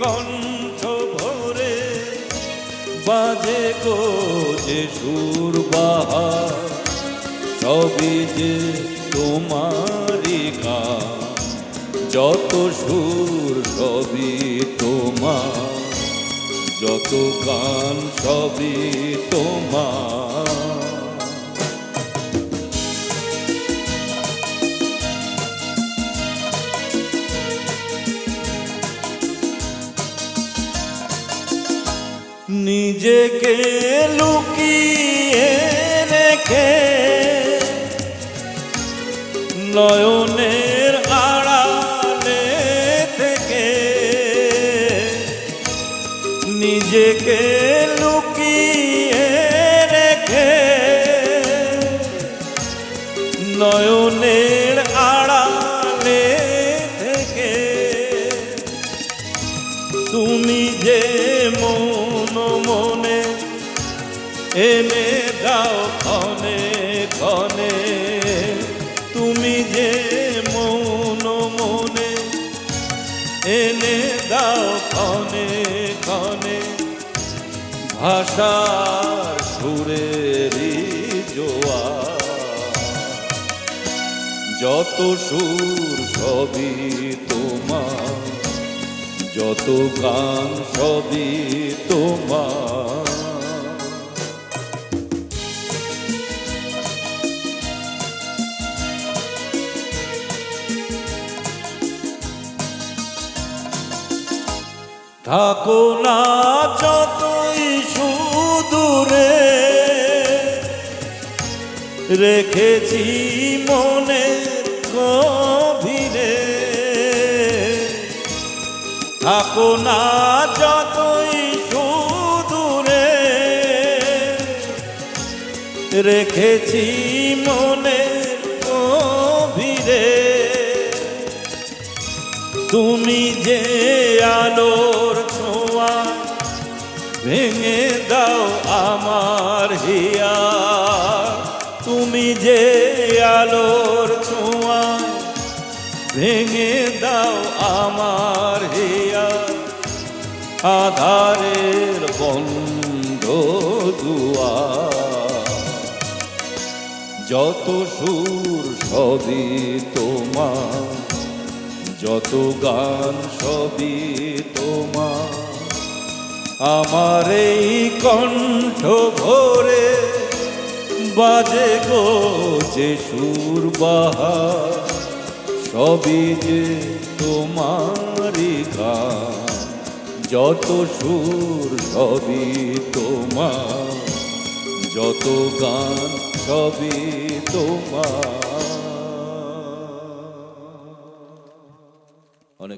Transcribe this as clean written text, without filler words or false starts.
কণ্ঠ ভরে বাজে গো যে সুর বাহার, সবই যে তোমারই গান। যত সুর সবই তোমার, যত গান সবই তোমার। নিজেকে লুকিয়ে রেখে নয়নের আড়ালে থেকে, নিজেকে লুকিয়ে রেখে নয়নের আড়ালে থেকে, তুমি যে মন মনে এনে দাও ক্ষণে ক্ষণে, তুমি যে মন মনে এনে দাও ক্ষণে ক্ষণে, ভাষার সুরেরই জোয়ার। যত সুর সবই তোমার, যত গান সবই তোমার। থাকো না যতই সুদূরে, রেখেছি মনের গভীরে। থাকো না যতই সুদূরে, রেখেছি মনের গভীরে। তুমি যে আলোর ছোঁয়া ভেঙে দাও আমার হিয়া, তুমি যে আলোর ছোঁয়া ভেঙে দাও আমার হিয়া। আধারের বন্ধ দুয়ার, যত সুর সবই তোমার, যত গান সবই তোমার। আমার এই কণ্ঠ ভরে বাজে গো যে সুর বাহার, সবই যে তোমারই গান। যত সুর সবই তোমার, যত গান সবই তোমার।